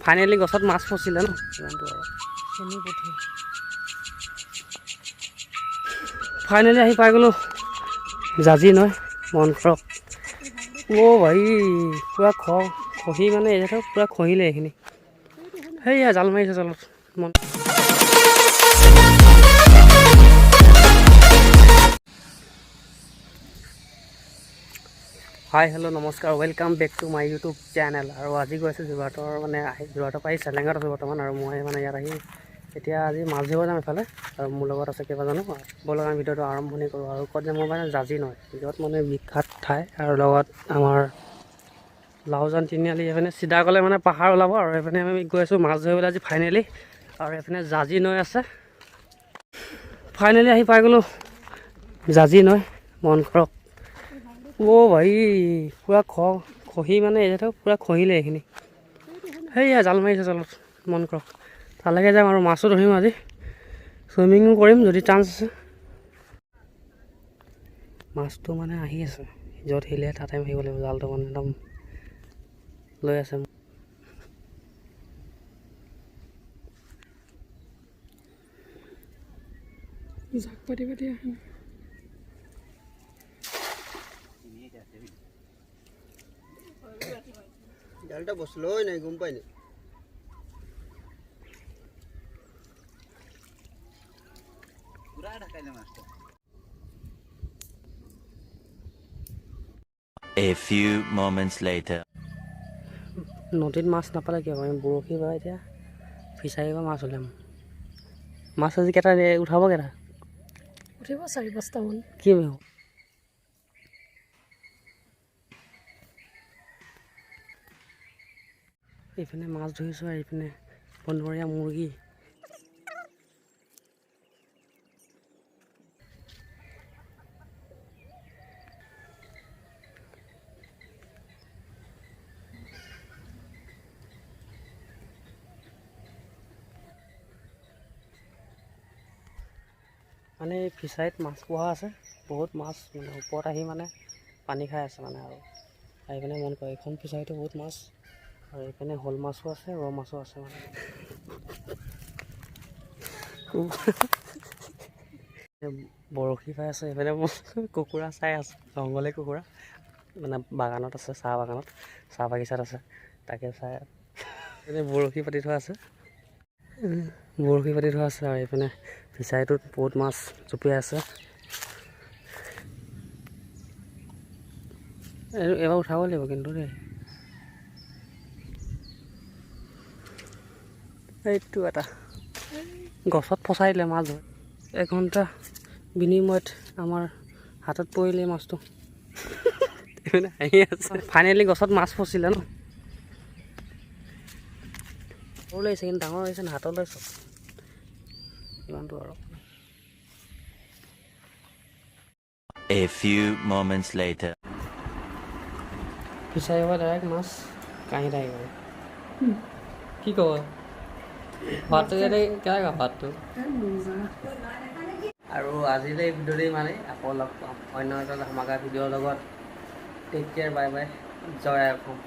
finally গছত মাছ ফচিলে ন ইমানটো আৰু চেনি পুঠি ফাইনেলি আহি পাই গ'লোঁ জাজি নয় মন কৰক অ' ভাই পূৰা খহি মানে এই পূৰা খহিলে এইখিনি সেয়া জাল মাৰিছে জালত মন হাই হেল্ল' নমস্কাৰ welcome back to my YouTube channel আৰু আজি গৈ আছোঁ যোৰহাটৰ মানে যোৰহাটৰ পৰা চেলেঙাত আছোঁ বৰ্তমান আৰু মই মানে ইয়াত আহি এতিয়া আজি মাছ ধৰিব যাম এইফালে আৰু মোৰ লগত আছে কেইবাজনো ব'লক আমি ভিডিঅ'টো আৰম্ভণি কৰোঁ আৰু ক'ত যাম মই মানে জাজি নহয় য'ত মানে বিখ্যাত ঠাই আৰু লগত আমাৰ লাওজান তিনিআলি এইপিনে চিধা গ'লে মানে পাহাৰ ওলাব আৰু এইপিনে আমি গৈ আছোঁ মাছ ধৰিবলৈ আজি ফাইনেলি আৰু এইপিনে জাজি নৈ আছে ফাইনেলি আহি পাই গ'লোঁ জাজি নৈ মন কৰক অ' ভাই পূৰা খহি মানে এই পূৰা খহিলে এইখিনি সেয়া জাল মাৰিছে জালত মন কৰক তালৈকে যাম আৰু মাছো ধৰিম আজি চুইমিঙো কৰিম যদি চান্স আছে মাছটো মানে আহি আছে য'ত হিলে তাতে মাৰিব লাগিব জালটো মানে একদম লৈ আছে জাক পাতি পাতি আহে জালটা বসলোই নাই ঘুম পাইনি পুরা ঢাকাইলে মাছটা A few moments later নদীত মাছ নাপালে কিয় আমি বৰশী বা এতিয়া ফিচাৰীৰ পৰা মাছ ওলাম মাছ আজি কেইটা উঠাব কেইটা উঠিব 4-5টামান কি হ'ব এইপিনে মাছ ধৰিছোঁ আৰু এইপিনে বনৰীয়া মুৰ্গী মানে এই ফিচাৰীত মাছ পোহা আছে বহুত মাছ মানে ওপৰত আহি মানে পানী খাই আছে মানে আৰু এইপিনে মন কৰে এইখন ফিচাৰীটো বহুত মাছ আৰু এইপিনে শ'ল মাছো আছে ৰৌ মাছো আছে মানে বৰশী পাই আছে এইফালে মোৰ কুকুৰা চাই আছে জংঘলী কুকুৰা মানে বাগানত আছে চাহ বাগানত চাহ বাগিচাত আছে তাকে চাই এইপিনে বৰশী পাতি থোৱা আছে আৰু এইপিনে ফিচাৰীটোত বহুত মাছ জঁপিয়াই আছে এবাৰ উঠাব লাগিব কিন্তু দেই এইটো এটা গছত ফচাই দিলে মাছ হয় এঘণ্টা বিনিময়ত আমাৰ হাতত পৰিলে মাছটো আহি আছে ফাইনেলি গছত মাছ ফচিলে ন সৰু লাগিছে কিন্তু ডাঙৰ হৈছে ন হাতত লৈছোঁ ইমানটো আৰু A few moments later ফিচাৰীৰ পৰা ডাইৰেক্ট মাছ কাঁহীত আহি গ'ল কি ক'ব ভাতটো ইয়াতে কেনেকুৱা ভাতটো আৰু আজিলৈ ভিডিঅ'টো ইমানেই আকৌ লগ পাম অন্য এটা ধামাকা ভিডিঅ'ৰ লগত টেক কেয়াৰ বাই বাই জয় অসম